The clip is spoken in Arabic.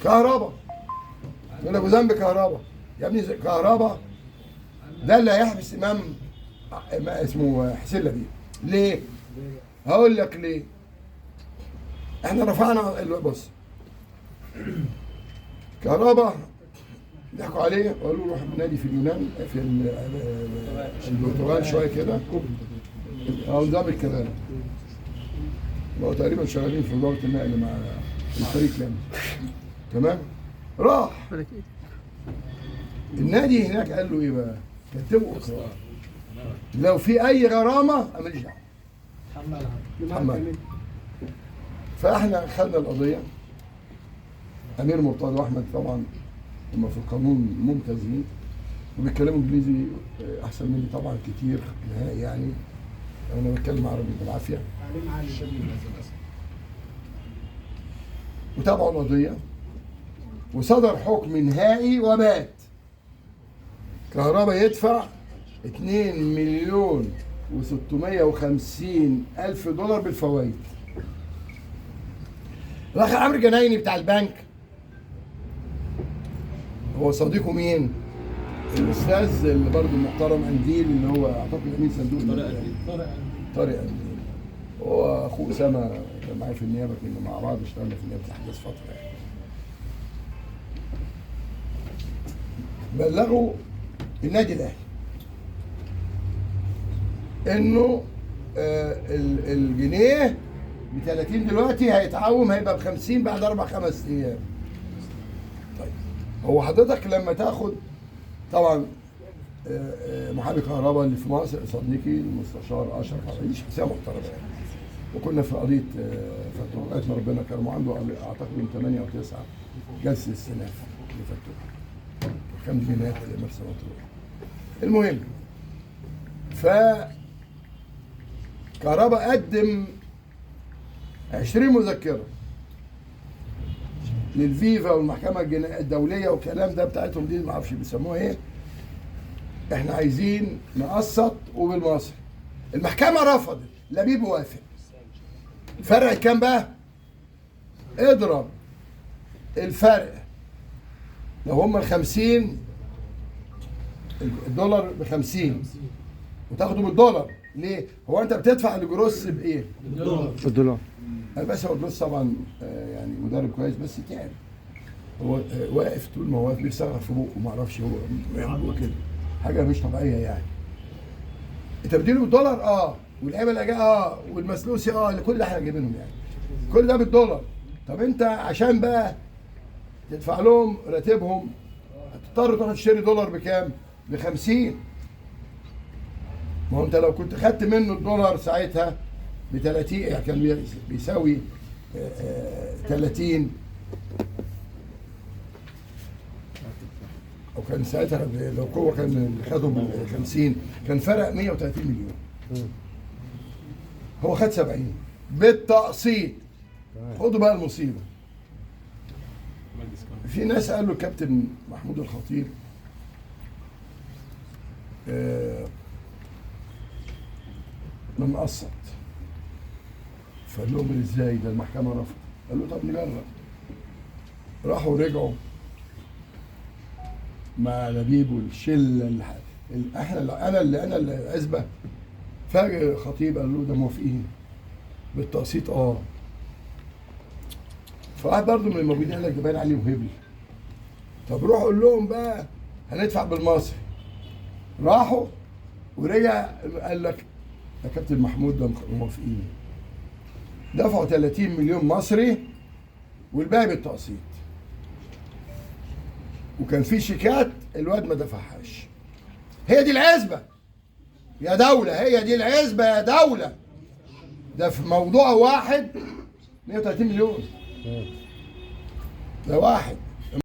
كهرباء. يقول لك ذنب كهرباء يا ابني. كهرباء ده اللي هيحبس امام اسمه حسين لبيب. ليه؟ هقول لك ليه. احنا رفعنا بص، كهرباء ضحكوا عليه وقالوا له روح نادي في اليونان في البرتغال شويه كده او نظام الكلام. بقوا تقريبا شغالين في وزاره النقل مع الفريق كامل. تمام؟ راح النادي هناك قال له ايه بقى؟ كتبوا اقرار لو في اي غرامه ماليش دعوه. محمد. فاحنا خدنا القضيه. امير مرتضى واحمد طبعا هم في القانون ممتازين وبيتكلموا انجليزي احسن مني طبعا كتير نهائي يعني. انا بتكلم عربي بالعافيه. وتابعوا القضيه وصدر حكم نهائي وبات كهرباء يدفع 2,650,000 دولار بالفوائد. راح عمرو جنايني بتاع البنك، هو صديقه مين؟ الاستاذ اللي برضه المحترم قنديل اللي هو اعتقد امين صندوق طارق قنديل. هو اخوه اسامه كان معايا في النيابه، كنا مع بعض اشتغلنا في النيابه احداث فتره يعني. بلغوا النادي الاهلي انه الجنيه ب 30 دلوقتي هيتعوم هيبقى ب 50 بعد 4-5 ايام. طيب هو حضرتك لما تاخد طبعا محامي كهرباء اللي في مصر صديقي المستشار اشرف عبيد شخصيه محترمه يعني. وكنا في قضيه فتوح لغايه ما ربنا كرمه عنده اعتقد من 8 أو 9 جلسه استئناف لفتوح. كام جنيهات مرسى مطروح. المهم ف كهرباء قدم 20 مذكره للفيفا والمحكمه الدوليه والكلام ده بتاعتهم دي ما اعرفش بيسموها ايه. احنا عايزين نقسط وبالمصري. المحكمه رفضت، لبيب وافق. الفرق كام بقى؟ اضرب الفرق لو هم ال 50 الدولار ب 50 وتاخده بالدولار. ليه؟ هو انت بتدفع الجروس بايه؟ بالدولار. بس هو الجروس طبعا يعني مدرب كويس بس تعب. هو واقف طول ما هو واقف بيصغر في بقه ما اعرفش هو بيعمل كده حاجه مش طبيعيه يعني. انت بتديله بالدولار واللعيبه اللي والمسلوسي لكل حاجه جايبينهم يعني. كل ده بالدولار. طب انت عشان بقى تدفع لهم راتبهم هتضطر تروح تشتري دولار بكام؟ ب 50. ما هو انت لو كنت خدت منه الدولار ساعتها ب 30 يعني كان بيساوي 30 او كان ساعتها لو هو كان خدهم ب 50 كان فرق 130 مليون. هو خد 70 بالتقسيط. خدوا بقى المصيبه. في ناس قالوا الكابتن محمود الخطيب من قسط. فقال لهم ازاي ده المحكمه رفضت. قال له طب نجرب. راحوا رجعوا مع لبيب والشله احنا انا اللي عزبه. فاجئ الخطيب قال له ده موافقين بالتقسيط فواحد برضه من الموجودين قال لك ده باين عليه هبل. طب روح قول لهم بقى هندفع بالمصري. راحوا ورجع قال لك يا كابتن محمود ده موافقين. دفعوا 30 مليون مصري والباقي بالتقسيط. وكان في شيكات الواد ما دفعهاش. هي دي العزبه يا دوله، هي دي العزبه يا دوله. ده في موضوع واحد 130 مليون. ده واحد